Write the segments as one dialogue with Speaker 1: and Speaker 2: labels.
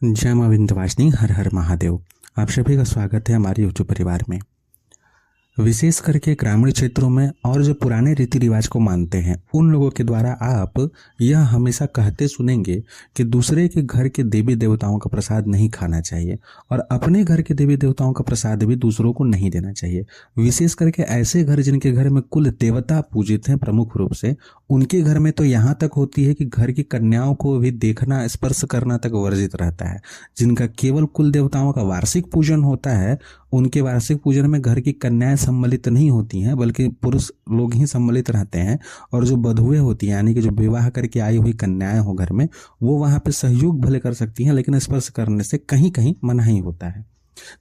Speaker 1: जय मां विंध्यवासिनी, हर हर महादेव। आप सभी का स्वागत है हमारे यूट्यूब परिवार में। विशेष करके ग्रामीण क्षेत्रों में और जो पुराने रीति रिवाज को मानते हैं उन लोगों के द्वारा आप यह हमेशा कहते सुनेंगे कि दूसरे के घर के देवी देवताओं का प्रसाद नहीं खाना चाहिए और अपने घर के देवी देवताओं का प्रसाद भी दूसरों को नहीं देना चाहिए। विशेष करके ऐसे घर जिनके घर में कुल देवता पूजित हैं प्रमुख रूप से, उनके घर में तो यहाँ तक होती है कि घर की कन्याओं को भी देखना, स्पर्श करना तक वर्जित रहता है। जिनका केवल कुल देवताओं का वार्षिक पूजन होता है, उनके वार्षिक पूजन में घर की कन्याएं सम्मिलित नहीं होती हैं, बल्कि पुरुष लोग ही सम्मिलित रहते हैं। और जो बधुएं होती हैं, यानी कि जो विवाह करके आई हुई कन्याएं हो घर में, वो वहां पे सहयोग भले कर सकती हैं, लेकिन स्पर्श करने से कहीं कहीं मनाही होता है।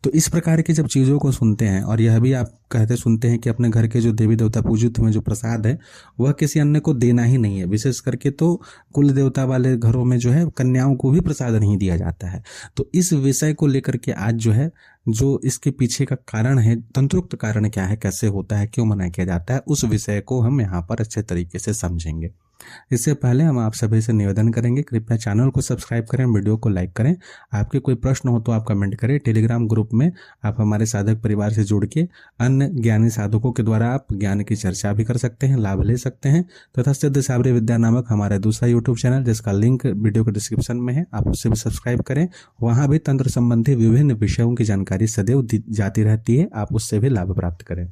Speaker 1: तो इस प्रकार की जब चीज़ों को सुनते हैं, और यह भी आप कहते सुनते हैं कि अपने घर के जो देवी देवता पूजित हुए जो प्रसाद है वह किसी अन्य को देना ही नहीं है। विशेष करके तो कुल देवता वाले घरों में जो है कन्याओं को भी प्रसाद नहीं दिया जाता है। तो इस विषय को लेकर के आज जो है, जो इसके पीछे का कारण है, तंत्रोक्त कारण क्या है, कैसे होता है, क्यों मना किया जाता है, उस विषय को हम यहाँ पर अच्छे तरीके से समझेंगे। इससे पहले हम आप सभी से निवेदन करेंगे, कृपया चैनल को सब्सक्राइब करें, वीडियो को लाइक करें। आपके कोई प्रश्न हो तो आप कमेंट करें। टेलीग्राम ग्रुप में आप हमारे साधक परिवार से जुड़ के अन्य ज्ञानी साधकों के द्वारा आप ज्ञान की चर्चा भी कर सकते हैं, लाभ ले सकते हैं। तथा सिद्ध साबरी विद्या नामक हमारा दूसरा यूट्यूब चैनल, जिसका लिंक वीडियो के डिस्क्रिप्शन में है, आप उससे भी सब्सक्राइब करें। वहाँ भी तंत्र संबंधी विभिन्न विषयों की जानकारी सदैव दी जाती रहती है, आप उससे भी लाभ प्राप्त करें।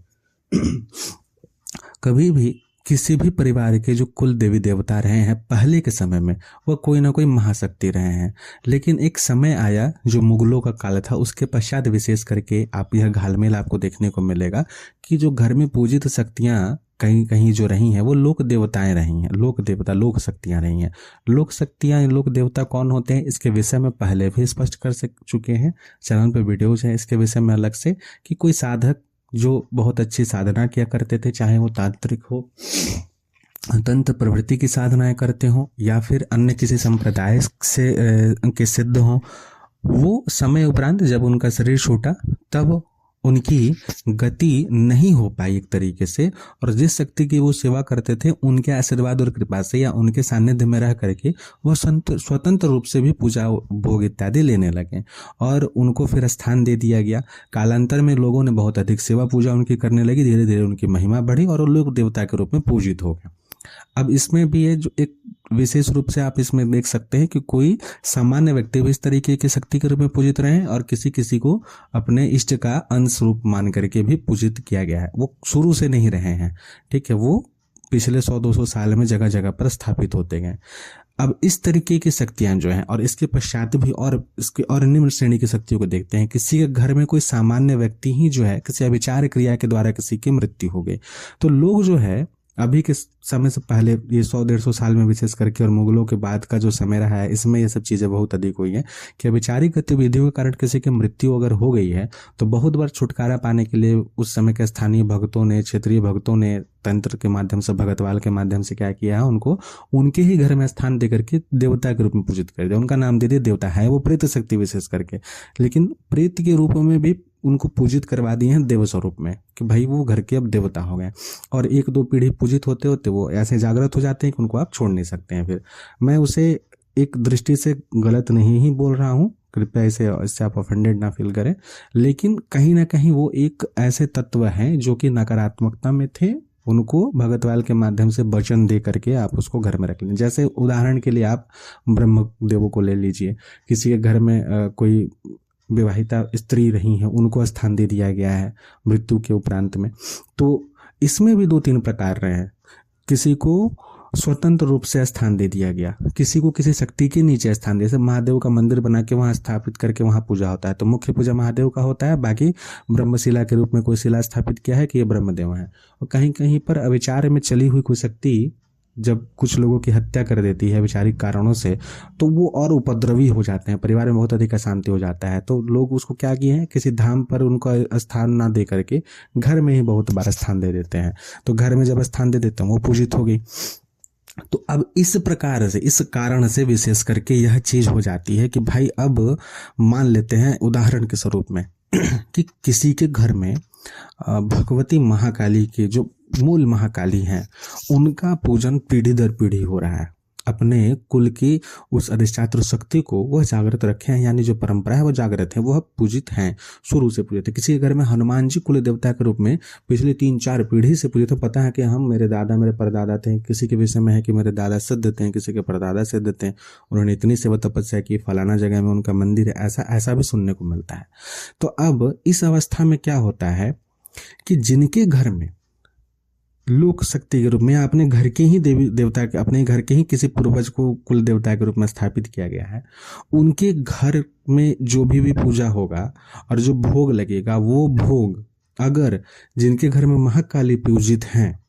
Speaker 1: कभी भी किसी भी परिवार के जो कुल देवी देवता रहे हैं पहले के समय में, वह कोई ना कोई महाशक्ति रहे हैं। लेकिन एक समय आया जो मुगलों का काल था, उसके पश्चात विशेष करके आप यह घालमेल आपको देखने को मिलेगा कि जो घर में पूजित शक्तियां कहीं कहीं जो रही हैं वो लोक देवताएं रही हैं, लोक देवता लोक शक्तियां रही हैं। लोक शक्तियां, लोक देवता कौन होते हैं, इसके विषय में पहले भी स्पष्ट कर चुके हैं, चैनल पर वीडियोज हैं इसके विषय में अलग से, कि कोई साधक जो बहुत अच्छी साधना किया करते थे, चाहे वो तांत्रिक हो, तंत्र प्रवृत्ति की साधनाएं करते हो, या फिर अन्य किसी संप्रदाय से के सिद्ध हो, वो समय उपरांत जब उनका शरीर छूटा तब उनकी गति नहीं हो पाई एक तरीके से, और जिस शक्ति की वो सेवा करते थे उनके आशीर्वाद और कृपा से या उनके सानिध्य में रह करके वह स्वतंत्र रूप से भी पूजा भोग इत्यादि लेने लगे और उनको फिर स्थान दे दिया गया। कालांतर में लोगों ने बहुत अधिक सेवा पूजा उनकी करने लगी, धीरे धीरे उनकी महिमा बढ़ी और वो लोग देवता के रूप में पूजित हो गए। अब इसमें भी है जो एक विशेष रूप से आप इसमें देख सकते हैं कि कोई सामान्य व्यक्ति भी इस तरीके की शक्ति के रूप में पूजित रहे हैं और किसी किसी को अपने इष्ट का अंश रूप मान करके भी पूजित किया गया है। वो शुरू से नहीं रहे हैं, ठीक है, वो पिछले 100-200 साल में जगह जगह पर स्थापित होते गए। अब इस तरीके की शक्तियां जो हैं, और इसके पश्चात भी और इसके और निम्न श्रेणी की शक्तियों को देखते हैं। किसी के घर में कोई सामान्य व्यक्ति ही जो है, किसी अविचार क्रिया के द्वारा किसी की मृत्यु हो गई, तो लोग जो है अभी के समय से पहले ये 100-150 साल में विशेष करके और मुगलों के बाद का जो समय रहा है, इसमें ये सब चीज़ें बहुत अधिक हुई हैं कि अविचारिक गतिविधियों के कारण किसी की मृत्यु अगर हो गई है तो बहुत बार छुटकारा पाने के लिए उस समय के स्थानीय भक्तों ने, क्षेत्रीय भक्तों ने तंत्र के माध्यम से, भगतवाल के माध्यम से क्या किया है, उनको उनके ही घर में स्थान दे करके देवता के रूप में पूजित कर दिया। उनका नाम दे दिया देवता है, वो प्रेत शक्ति विशेष करके, लेकिन प्रेत के रूप में भी उनको पूजित करवा दिए हैं देव स्वरूप में, कि भाई वो घर के अब देवता हो गए। और 1-2 पीढ़ी पूजित होते होते वो ऐसे जागृत हो जाते हैं कि उनको आप छोड़ नहीं सकते हैं। फिर मैं उसे एक दृष्टि से गलत नहीं ही बोल रहा हूँ, कृपया इससे आप ऑफेंडेड ना फील करें, लेकिन कहीं ना कहीं वो एक ऐसे तत्व हैं जो कि नकारात्मकता में थे, उनको भगतवाल के माध्यम से वचन दे करके आप उसको घर में रख लें। जैसे उदाहरण के लिए आप ब्रह्म देवों को ले लीजिए, किसी के घर में कोई विवाहिता स्त्री रही हैं, उनको स्थान दे दिया गया है मृत्यु के उपरांत में। तो इसमें भी 2-3 प्रकार रहे हैं। किसी को स्वतंत्र रूप से स्थान दे दिया गया, किसी को किसी शक्ति के नीचे स्थान दिया, जैसे महादेव का मंदिर बना के वहाँ स्थापित करके वहाँ पूजा होता है, तो मुख्य पूजा महादेव का होता है, बाकी ब्रह्मशिला के रूप में कोई शिला स्थापित किया है कि ये ब्रह्मदेव है। और कहीं कहीं पर अविचार में चली हुई कोई शक्ति जब कुछ लोगों की हत्या कर देती है वैचारिक कारणों से, तो वो और उपद्रवी हो जाते हैं, परिवार में बहुत अधिक अशांति हो जाता है। तो लोग उसको क्या किए हैं, किसी धाम पर उनको स्थान ना दे करके घर में ही बहुत बार स्थान दे देते हैं। तो घर में जब स्थान दे देते हैं वो पूजित हो गई। तो अब इस प्रकार से, इस कारण से विशेष करके यह चीज हो जाती है कि भाई अब मान लेते हैं उदाहरण के स्वरूप में कि किसी के घर में भगवती महाकाली के जो मूल महाकाली हैं, उनका पूजन पीढ़ी दर पीढ़ी हो रहा है। अपने कुल की उस अधिष्ठात्र शक्ति को वह जागृत रखे हैं, यानी जो परंपरा है वो जागृत है, वह पूजित हैं, शुरू से पूजित है। किसी के घर में हनुमान जी कुल देवता के रूप में पिछले 3-4 पीढ़ी से पूजित, तो पता है कि हम, मेरे दादा, मेरे परदादा थे। किसी के विषय में है कि मेरे दादा सिद्ध थे, किसी के परदादा सिद्ध थे, उन्होंने इतनी सेवा तपस्या की, फलाना जगह में उनका मंदिर है, ऐसा ऐसा भी सुनने को मिलता है। तो अब इस अवस्था में क्या होता है कि जिनके घर में लोक शक्ति के रूप में अपने घर के ही देवी देवता के, अपने घर के ही किसी पूर्वज को कुल देवता के रूप में स्थापित किया गया है, उनके घर में जो भी पूजा होगा और जो भोग लगेगा, वो भोग अगर जिनके घर में महाकाली पूजित हैं,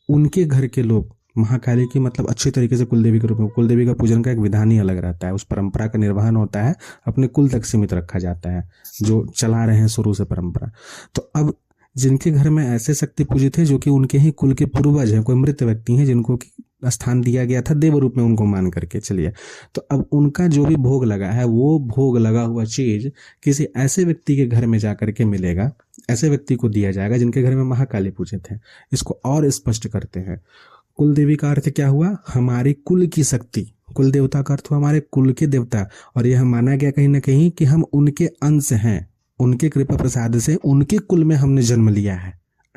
Speaker 1: उनके घर के लोग, महाकाली की मतलब अच्छी तरीके से कुलदेवी के रूप में, कुलदेवी का पूजन का एक विधान ही अलग रहता है, उस परंपरा का निर्वहन होता है, अपने कुल तक सीमित रखा जाता है, जो चला रहे हैं शुरू से परंपरा। तो अब जिनके घर में ऐसे शक्ति पूजित है जो कि उनके ही कुल के पूर्वज हैं, कोई मृत व्यक्ति हैं जिनको स्थान दिया गया था देव रूप में, उनको मान करके चलिए, तो अब उनका जो भी भोग लगा है, वो भोग लगा हुआ चीज किसी ऐसे व्यक्ति के घर में जाकर के मिलेगा, ऐसे व्यक्ति को दिया जाएगा जिनके घर में महाकाली पूजित है। इसको और स्पष्ट करते हैं, कुल देवी का अर्थ क्या हुआ? हमारी कुल की शक्ति। कुल देवता का अर्थ हुआ हमारे कुल के देवता, और यह माना गया कहीं ना कहीं कि हम उनके अंश हैं, उनके कृपा प्रसाद से उनके कुल में हमने जन्म लिया है।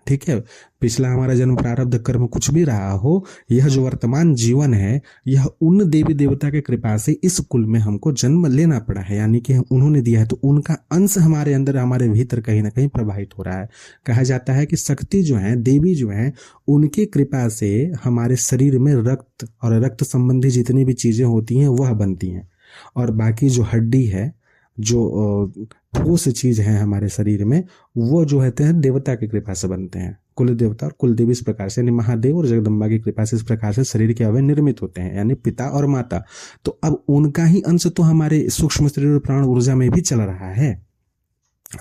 Speaker 1: ठीक है, पिछला हमारा जन्म प्रारब्ध कर्म कुछ भी रहा हो, यह जो वर्तमान जीवन है, यह उन देवी देवता के कृपा से इस कुल में हमको जन्म लेना पड़ा है, यानी कि उन्होंने दिया है, तो उनका अंश हमारे अंदर, हमारे भीतर कहीं ना कहीं प्रवाहित हो रहा है। कहा जाता है कि शक्ति जो है, देवी जो है, उनके कृपा से हमारे शरीर में रक्त और रक्त संबंधी जितनी भी चीजें होती हैं वह बनती हैं, और बाकी जो हड्डी है, जो ठोस चीज है हमारे शरीर में, वो जो होते हैं देवता की कृपा से बनते हैं। कुल देवता और कुल देवी इस प्रकार से, यानी महादेव और जगदम्बा की कृपा से इस प्रकार से शरीर के अवयव निर्मित होते हैं, यानी पिता और माता। तो अब उनका ही अंश तो हमारे सूक्ष्म शरीर और प्राण ऊर्जा में भी चल रहा है,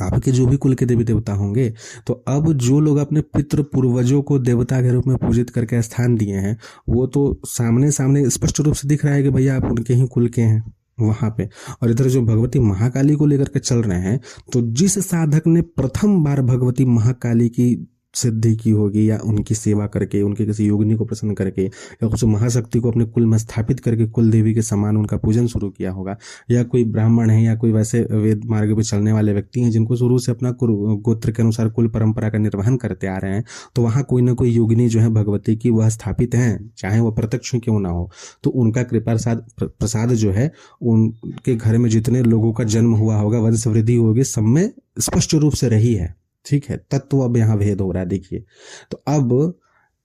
Speaker 1: आपके जो भी कुल के देवी देवता होंगे। तो अब जो लोग अपने पितृ पूर्वजों को देवता के रूप में पूजित करके स्थान दिए हैं, वो तो सामने सामने स्पष्ट रूप से दिख रहा है कि भैया आप उनके ही कुल के हैं वहां पे। और इधर जो भगवती महाकाली को लेकर के चल रहे हैं, तो जिस साधक ने प्रथम बार भगवती महाकाली की सिद्धि की होगी, या उनकी सेवा करके, उनके किसी योगिनी को प्रसन्न करके, या कुछ महाशक्ति को अपने कुल में स्थापित करके कुल देवी के समान उनका पूजन शुरू किया होगा, या कोई ब्राह्मण है, या कोई वैसे वेद मार्ग पे चलने वाले व्यक्ति हैं जिनको शुरू से अपना गोत्र के अनुसार कुल परंपरा का निर्वहन करते आ रहे हैं, तो वहां कोई ना कोई योगिनी जो है भगवती की वह स्थापित है, चाहे वह प्रत्यक्ष क्यों ना हो। तो उनका कृपा प्रसाद जो है, उनके घर में जितने लोगों का जन्म हुआ होगा, वंश वृद्धि होगी, सब में स्पष्ट रूप से रही है। ठीक है, तत्व अब यहाँ भेद हो रहा है, देखिए। तो अब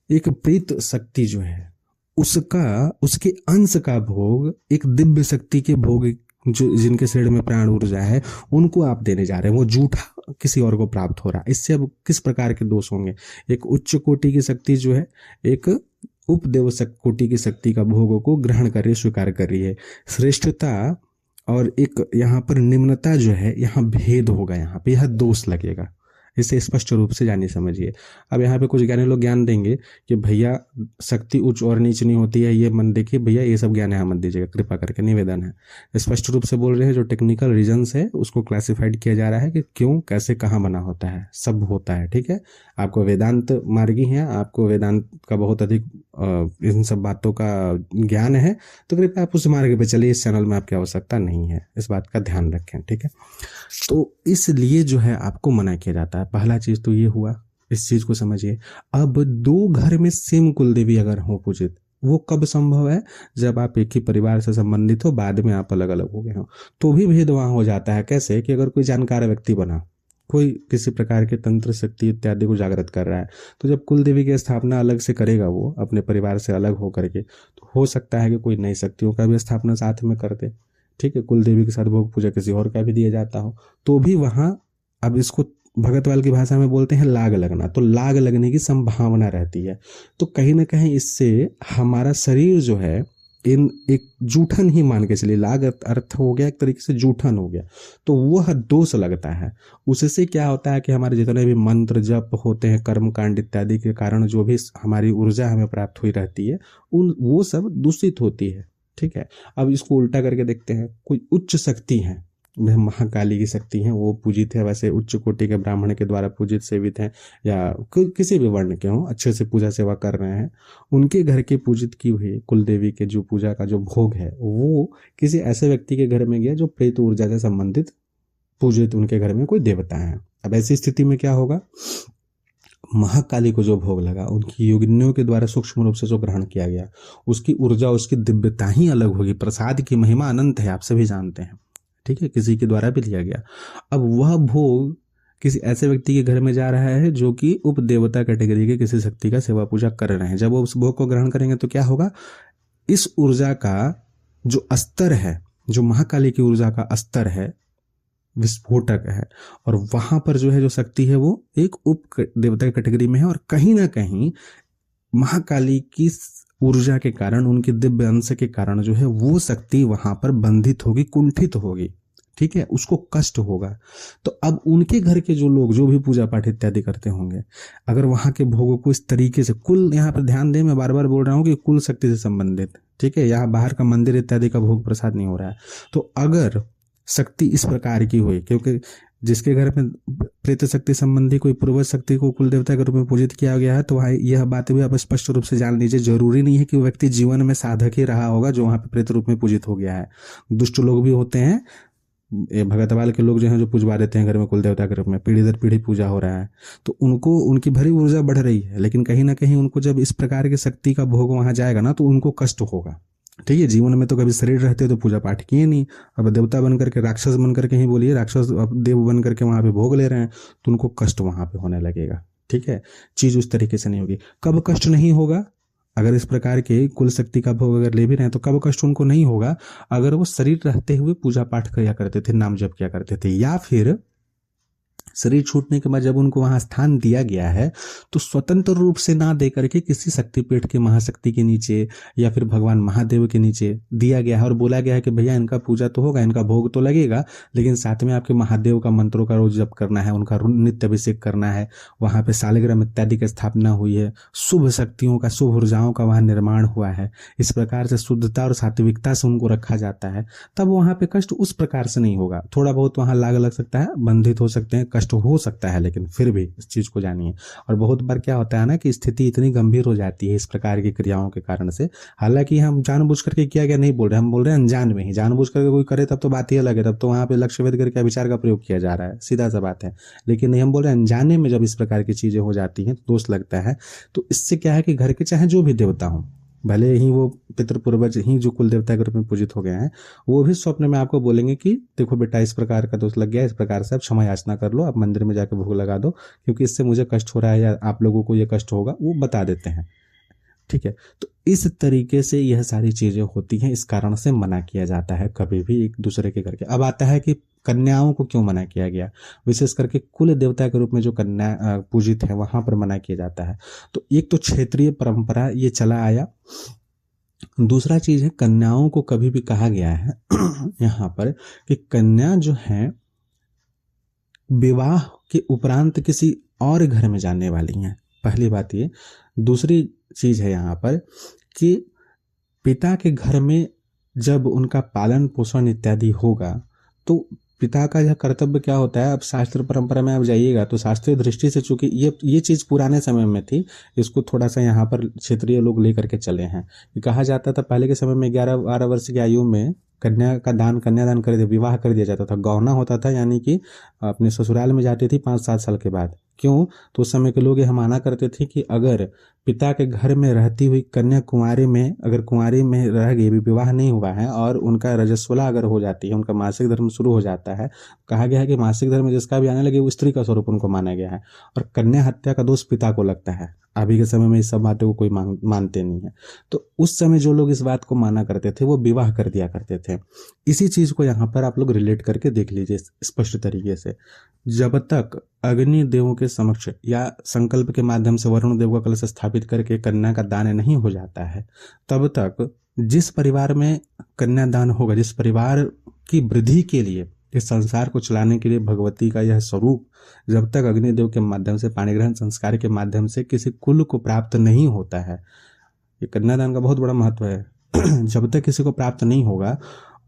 Speaker 1: एक प्रीत शक्ति जो है, उसका, उसके अंश का भोग एक दिव्य शक्ति के भोग, जो जिनके शरीर में प्राण ऊर्जा है, उनको आप देने जा रहे हैं, वो जूठा किसी और को प्राप्त हो रहा है। इससे अब किस प्रकार के दोष होंगे? एक उच्च कोटि की शक्ति जो है, एक उपदेव कोटि की शक्ति का भोगों को ग्रहण कर रही है, स्वीकार कर रही है। श्रेष्ठता और एक यहाँ पर निम्नता जो है, यहाँ भेद होगा, यहाँ पे यह दोष लगेगा। इसे स्पष्ट रूप से जानिए, समझिए। अब यहाँ पे कुछ ज्ञानी लोग ज्ञान देंगे कि भैया शक्ति उच्च और नीच नहीं होती है, ये मन देखिए भैया, ये सब ज्ञान यहाँ मत दीजिएगा, कृपा करके निवेदन है। स्पष्ट रूप से बोल रहे हैं, जो टेक्निकल रीजंस है उसको क्लासिफाइड किया जा रहा है कि क्यों, कैसे, कहाँ बना होता है, सब होता है। ठीक है, आपको वेदांत मार्गी है, आपको वेदांत का बहुत अधिक इन सब बातों का ज्ञान है, तो कृपया आप उस मार्ग पे चलिए, इस चैनल में आपकी आवश्यकता नहीं है, इस बात का ध्यान रखें। ठीक है, तो इसलिए जो है आपको मना किया जाता है। पहला चीज तो ये हुआ, इस चीज को समझिए। अब दो घर में सेम कुल देवी अगर हो पूजित, वो कब संभव है? जब आप एक ही परिवार से संबंधित हो, बाद में आप अलग अलग हो गए हो, तो भी भेद वहां हो जाता है। कैसे? कि अगर कोई जानकार व्यक्ति बना, कोई किसी प्रकार के तंत्र शक्ति इत्यादि को जागृत कर रहा है, तो जब कुल देवी की स्थापना अलग से करेगा, वो अपने परिवार से अलग होकर के, तो हो सकता है कि कोई नई शक्तियों का भी स्थापना साथ में कर दे। ठीक है, कुल देवी के साथ भोग पूजा किसी और का भी दिया जाता हो, तो भी वहां, अब इसको भगतवाल की भाषा में बोलते हैं लाग लगना, तो लाग लगने की संभावना रहती है। तो कहीं ना कहीं इससे हमारा शरीर जो है, इन एक जूठन ही मान के चलिए, लाग अर्थ हो गया एक तरीके से जूठन हो गया, तो वह दोष लगता है। उससे क्या होता है कि हमारे जितने भी मंत्र जप होते हैं, कर्म कांड इत्यादि के कारण जो भी हमारी ऊर्जा हमें प्राप्त हुई रहती है, वो सब दूषित होती है। ठीक है, अब इसको उल्टा करके देखते हैं, कोई उच्च शक्ति है, वह महाकाली की शक्ति हैं, वो पूजित है। वैसे उच्च कोटि के ब्राह्मण के द्वारा पूजित सेवित हैं, या किसी भी वर्ण के हों, अच्छे से पूजा सेवा कर रहे हैं, उनके घर के पूजित की हुई कुल देवी के जो पूजा का जो भोग है वो किसी ऐसे व्यक्ति के घर में गया जो प्रेत ऊर्जा से संबंधित पूजित उनके घर में कोई देवता है। अब ऐसी स्थिति में क्या होगा, महाकाली को जो भोग लगा उनकी योगिनियों के द्वारा सूक्ष्म रूप से जो ग्रहण किया गया, उसकी ऊर्जा, उसकी दिव्यता ही अलग होगी। प्रसाद की महिमा अनंत है, आप सभी जानते हैं, ठीक है, किसी के द्वारा भी लिया गया। अब वह भोग किसी ऐसे व्यक्ति के घर में जा रहा है जो कि उप देवता कैटेगरी के किसी शक्ति का सेवा पूजा कर रहे हैं। जब वो उस भोग को ग्रहण करेंगे तो क्या होगा, इस ऊर्जा का जो स्तर है, जो महाकाली की ऊर्जा का स्तर है, विस्फोटक है, और वहां पर जो है जो शक्ति है वो एक उप देवता कैटेगरी में है, और कहीं ना कहीं महाकाली की ऊर्जा के कारण, उनके दिव्य अंश के कारण जो है वो शक्ति वहां पर बंधित होगी, कुंठित होगी, ठीक है, उसको कष्ट होगा। तो अब उनके घर के जो लोग जो भी पूजा पाठ इत्यादि करते होंगे, अगर वहां के भोगों को इस तरीके से, कुल यहाँ पर ध्यान दें, मैं बार बार बोल रहा हूँ कि कुल शक्ति से संबंधित, ठीक है, यहाँ बाहर का मंदिर इत्यादि का भोग प्रसाद नहीं हो रहा है। तो अगर शक्ति इस प्रकार की हुई, क्योंकि जिसके घर में प्रेत शक्ति संबंधी कोई पूर्वज शक्ति को कुल देवता के रूप में पूजित किया गया है, तो वहाँ यह बात भी आप स्पष्ट रूप से जान लीजिए, जरूरी नहीं है कि वो व्यक्ति जीवन में साधक ही रहा होगा जो वहाँ पे प्रेत रूप में पूजित हो गया है। दुष्ट लोग भी होते हैं, ये भगतवाल के लोग जो हैं जो पूजवा देते हैं घर में कुल देवता के रूप में, पीढ़ी दर पीढ़ी पूजा हो रहा है, तो उनको उनकी भरी ऊर्जा बढ़ रही है, लेकिन कहीं ना कहीं उनको जब इस प्रकार की शक्ति का भोग वहां जाएगा ना, तो उनको कष्ट होगा, ठीक है। जीवन में तो कभी शरीर रहते तो पूजा पाठ किए नहीं, अब देवता बन करके, राक्षस बन करके ही बोलिए, राक्षस देव बन करके वहां पे भोग ले रहे हैं, तो उनको कष्ट वहां पे होने लगेगा, ठीक है। चीज उस तरीके से नहीं होगी। कब कष्ट नहीं होगा, अगर इस प्रकार के कुल शक्ति का भोग अगर ले भी रहे हैं तो कब कष्ट उनको नहीं होगा, अगर वो शरीर रहते हुए पूजा पाठ किया करते थे, नाम जप किया करते थे, या फिर शरीर छूटने के बाद जब उनको वहां स्थान दिया गया है तो स्वतंत्र रूप से ना दे करके किसी शक्तिपीठ के महाशक्ति के नीचे या फिर भगवान महादेव के नीचे दिया गया है, और बोला गया है कि भैया इनका पूजा तो होगा, इनका भोग तो लगेगा, लेकिन साथ में आपके महादेव का मंत्रों का रोज जप करना है, उनका नित्य अभिषेक करना है, वहां पे शालिग्राम इत्यादि की स्थापना हुई है, शुभ शक्तियों का, शुभ ऊर्जाओं का वहां निर्माण हुआ है, इस प्रकार से शुद्धता और सात्विकता से उनको रखा जाता है, तब वहां पे कष्ट उस प्रकार से नहीं होगा। थोड़ा बहुत वहां लाग लग सकता है, बंधित हो सकते हैं, कष्ट हो सकता है, लेकिन फिर भी इस चीज को जानिए। और बहुत बार क्या होता है ना कि स्थिति इतनी गंभीर हो जाती है इस प्रकार की क्रियाओं के कारण से, हालांकि हम जानबूझ करके किया गया नहीं बोल रहे, हम बोल रहे हैं अनजान में ही, जानबूझ करके कोई करे तब तो बात ही अलग है, तब तो वहां पे लक्ष्य भेद करके विचार का प्रयोग किया जा रहा है, सीधा सा बात है। लेकिन नहीं, हम बोल रहे हैं अनजाने में जब इस प्रकार की चीजें हो जाती हैं दोष लगता है। तो इससे क्या है कि घर के चाहे जो भी देवता हों, भले ही वो पितृ पूर्वज ही जो कुल देवता के रूप में पूजित हो गए हैं, वो भी स्वप्न में आपको बोलेंगे कि देखो बेटा इस प्रकार का दोष लग गया, इस प्रकार से आप क्षमा याचना कर लो, आप मंदिर में जाकर भोग लगा दो, क्योंकि इससे मुझे कष्ट हो रहा है या आप लोगों को ये कष्ट होगा, वो बता देते हैं, ठीक है। तो इस तरीके से यह सारी चीजें होती हैं, इस कारण से मना किया जाता है कभी भी एक दूसरे के घर के। अब आता है कि कन्याओं को क्यों मना किया गया, विशेष करके कुल देवता के रूप में जो कन्या पूजित है वहां पर मना किया जाता है। तो एक तो क्षेत्रीय परंपरा ये चला आया, दूसरा चीज है कन्याओं को कभी भी कहा गया है यहाँ पर कि कन्या जो है विवाह के उपरांत किसी और घर में जाने वाली हैं, पहली बात ये। दूसरी चीज है यहाँ पर कि पिता के घर में जब उनका पालन पोषण इत्यादि होगा तो पिता का यह कर्तव्य क्या होता है। अब शास्त्र परंपरा में आप जाइएगा तो शास्त्रीय दृष्टि से, चूंकि ये चीज पुराने समय में थी, इसको थोड़ा सा यहाँ पर क्षेत्रीय लोग लेकर के चले हैं। कहा जाता था पहले के समय में 11-12 वर्ष की आयु में कन्यादान कर दिया, विवाह कर दिया जाता था, गौना होता था, यानी कि अपने ससुराल में जाती थी 5-7 साल के बाद। क्यों? तो उस समय के लोग ये माना करते थे कि अगर पिता के घर में रहती हुई कन्या अगर कुंवारी में रह गई, विवाह नहीं हुआ है और उनका रजस्वला अगर हो जाती है, उनका मासिक धर्म शुरू हो जाता है, कहा गया है कि मासिक धर्म जिसका भी आने लगे वो स्त्री का स्वरूप उनको माना गया है, और कन्या हत्या का दोष पिता को लगता है। अभी के समय में इस सब बातों को कोई मानते नहीं है। तो उस समय जो लोग इस बात को माना करते थे वो विवाह कर दिया करते थे। इसी चीज को यहाँ पर आप लोग रिलेट करके देख लीजिए स्पष्ट तरीके से। जब तक अग्नि देवों के समक्ष या संकल्प के माध्यम से वरुण देव का कलश स्थापित करके कन्या का दान नहीं हो जाता है, तब तक जिस परिवार में कन्यादान होगा, जिस परिवार की वृद्धि के लिए, इस संसार को चलाने के लिए भगवती का यह स्वरूप जब तक अग्निदेव के माध्यम से, पाणी ग्रहण संस्कार के माध्यम से किसी कुल को प्राप्त नहीं होता है, ये कन्यादान का बहुत बड़ा महत्व है। जब तक किसी को प्राप्त नहीं होगा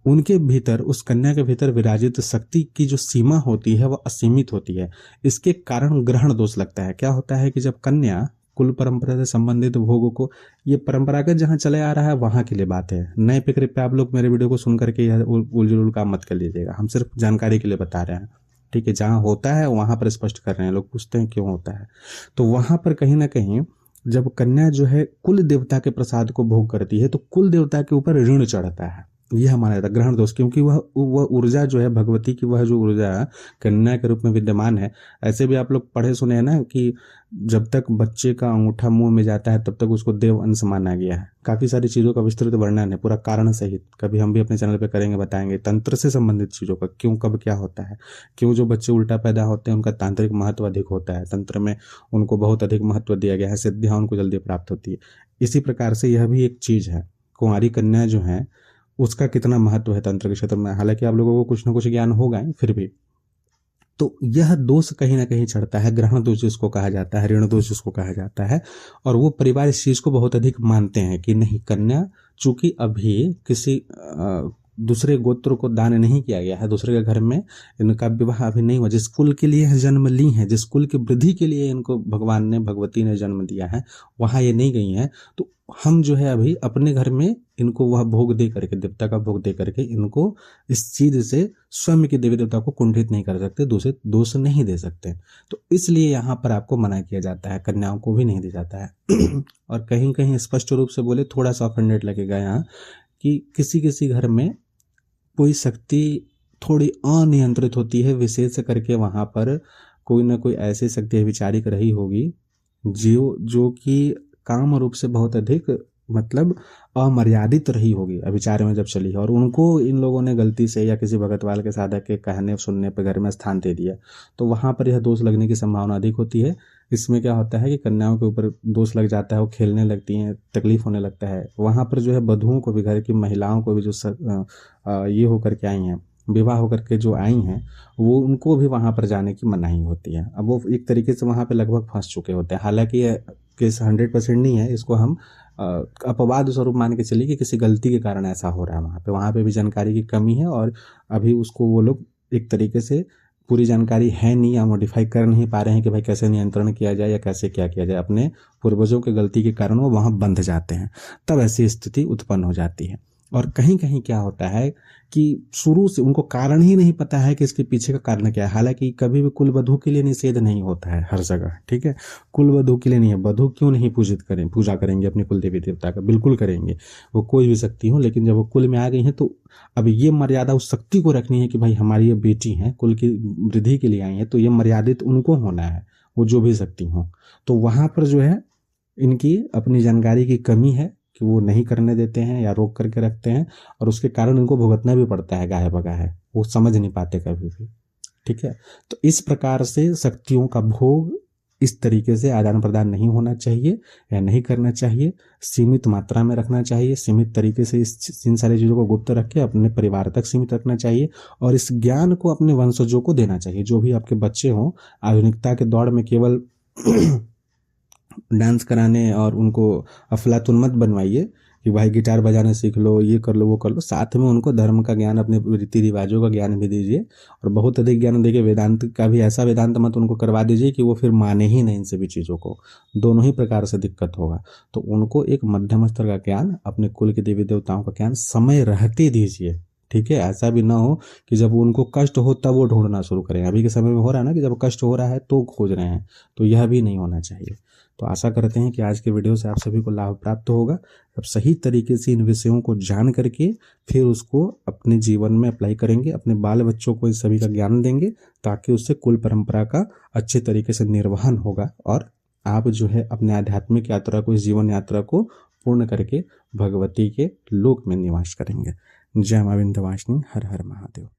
Speaker 1: उनके भीतर, उस कन्या के भीतर विराजित शक्ति की जो सीमा होती है वह असीमित होती है। इसके कारण ग्रहण दोष लगता है। क्या होता है कि जब कन्या कुल परंपरा से संबंधित भोगों को, ये परंपरागत जहाँ चले आ रहा है वहां के लिए बात है, नए पे कृपया आप लोग मेरे वीडियो को सुन करके यह उलझुल काम मत कर लीजिएगा, हम सिर्फ जानकारी के लिए बता रहे हैं, ठीक है। जहाँ होता है वहां पर स्पष्ट कर रहे हैं, लोग पूछते हैं क्यों होता है, तो वहां पर कहीं ना कहीं जब कन्या जो है कुल देवता के प्रसाद को भोग करती है तो कुल देवता के ऊपर ऋण चढ़ता है, यह माना जाता है ग्रहण दोष, क्योंकि वह ऊर्जा जो है भगवती की, वह जो ऊर्जा कन्या के रूप में विद्यमान है। ऐसे भी आप लोग पढ़े सुने हैं ना कि जब तक बच्चे का अंगूठा मुंह में जाता है तब तक उसको देव अंश माना गया है। काफी सारी चीजों का विस्तृत वर्णन है, पूरा कारण सहित, कभी हम भी अपने चैनल पे करेंगे, बताएंगे तंत्र से संबंधित चीजों का, क्यों कब क्या होता है, क्यों जो बच्चे उल्टा पैदा होते हैं उनका तांत्रिक महत्व अधिक होता है, तंत्र में उनको बहुत अधिक महत्व दिया गया है, सिद्धियां उनको जल्दी प्राप्त होती है। इसी प्रकार से यह भी एक चीज है, कुंवारी कन्या जो है उसका कितना महत्व है तंत्र के क्षेत्र में। हालांकि आप लोगों को कुछ ना कुछ ज्ञान होगा फिर भी, तो यह दोष कहीं ना कहीं चढ़ता है, ग्रहण दोष जिसको कहा जाता है, ऋण दोष जिसको कहा जाता है। और वो परिवार इस चीज को बहुत अधिक मानते हैं कि नहीं, कन्या चूंकि अभी किसी दूसरे गोत्र को दान नहीं किया गया है, दूसरे के घर में इनका विवाह अभी नहीं हुआ, जिस कुल के लिए जन्म ली है, जिस कुल की वृद्धि के लिए इनको भगवान ने, भगवती ने जन्म दिया है, वहां ये नहीं गई है, तो हम जो है अभी अपने घर में इनको वह भोग दे करके, देवता का भोग दे करके इनको इस चीज से स्वयं के देवी देवता को कुंठित नहीं कर सकते, दूसरे दोष नहीं दे सकते। तो इसलिए यहाँ पर आपको मना किया जाता है, कन्याओं को भी नहीं दिया जाता है। और कहीं कहीं स्पष्ट रूप से बोले, थोड़ा सा ऑफेंडेड लगेगा यहाँ, कि किसी किसी घर में कोई शक्ति थोड़ी अनियंत्रित होती है, विशेष करके वहां पर कोई ना कोई ऐसी शक्ति विचारिक रही होगी जो कि काम रूप से बहुत अधिक, मतलब अमर्यादित रही होगी अभिचार में जब चली है, और उनको इन लोगों ने गलती से या किसी भगतवाल के साधक के कहने सुनने पर घर में स्थान दे दिया, तो वहां पर यह दोष लगने की संभावना अधिक होती है। इसमें क्या होता है कि कन्याओं के ऊपर दोष लग जाता है, वो खेलने लगती हैं, तकलीफ होने लगता है। वहां पर जो है वधुओं को भी, घर की महिलाओं को भी जो ये होकर के आई हैं, विवाह होकर के जो आई हैं, वो उनको भी वहां पर जाने की मनाही होती है। अब वो एक तरीके से वहां पे लगभग फंस चुके होते हैं। हालांकि ये केस 100% नहीं है, इसको हम अपवाद स्वरूप मान के चलिए कि किसी गलती के कारण ऐसा हो रहा है। वहां पे भी जानकारी की कमी है, और अभी उसको वो लोग एक तरीके से पूरी जानकारी है नहीं, या मॉडिफाई कर नहीं पा रहे हैं कि भाई कैसे नियंत्रण किया जाए या कैसे क्या किया जाए। अपने पूर्वजों के गलती के कारण वो वहां बंध जाते हैं, तब ऐसी स्थिति उत्पन्न हो जाती है। और कहीं कहीं क्या होता है कि शुरू से उनको कारण ही नहीं पता है कि इसके पीछे का कारण क्या है। हालांकि कभी भी कुल वधू के लिए निषेध नहीं होता है हर जगह, ठीक है, कुल वधू के लिए नहीं है। वधू क्यों नहीं पूजा करेंगे अपने कुल देवी देवता का, बिल्कुल करेंगे, वो कोई भी शक्ति हो, लेकिन जब वो कुल में आ गई है तो अब ये मर्यादा उस शक्ति को रखनी है कि भाई हमारी ये बेटी है, कुल की वृद्धि के लिए आई है, तो ये मर्यादित उनको होना है, वो जो भी शक्ति हो। तो वहां पर जो है इनकी अपनी जानकारी की कमी है कि वो नहीं करने देते हैं या रोक करके रखते हैं, और उसके कारण इनको भुगतना भी पड़ता है गाहे बगाहे, वो समझ नहीं पाते कभी भी, ठीक है। तो इस प्रकार से शक्तियों का भोग इस तरीके से आदान प्रदान नहीं होना चाहिए या नहीं करना चाहिए, सीमित मात्रा में रखना चाहिए, सीमित तरीके से इन सारी चीज़ों को गुप्त रख के अपने परिवार तक सीमित रखना चाहिए, और इस ज्ञान को अपने वंशजों को देना चाहिए। जो भी आपके बच्चे हों, आधुनिकता के दौर में केवल डांस कराने और उनको अफलातुन मत बनवाइए कि भाई गिटार बजाना सीख लो, ये कर लो, वो कर लो, साथ में उनको धर्म का ज्ञान, अपने रीति रिवाजों का ज्ञान भी दीजिए, और बहुत अधिक ज्ञान देके वेदांत का भी ऐसा वेदांत मत उनको करवा दीजिए कि वो फिर माने ही नहीं इन सभी चीज़ों को, दोनों ही प्रकार से दिक्कत होगा। तो उनको एक मध्यम स्तर का ज्ञान, अपने कुल के देवी देवताओं का ज्ञान समय रहते दीजिए, ठीक है। ऐसा भी ना हो कि जब उनको कष्ट हो तब वो ढूंढना शुरू करें। अभी के समय में हो रहा है ना कि जब कष्ट हो रहा है तो खोज रहे हैं, तो यह भी नहीं होना चाहिए। तो आशा करते हैं कि आज के वीडियो से आप सभी को लाभ प्राप्त होगा। अब सही तरीके से इन विषयों को जान करके फिर उसको अपने जीवन में अप्लाई करेंगे, अपने बाल बच्चों को इस सभी का ज्ञान देंगे, ताकि उससे कुल परंपरा का अच्छे तरीके से निर्वहन होगा, और आप जो है अपने आध्यात्मिक यात्रा को, इस जीवन यात्रा को पूर्ण करके भगवती के लोक में निवास करेंगे। जय मां विंध्यवासिनी, हर हर महादेव।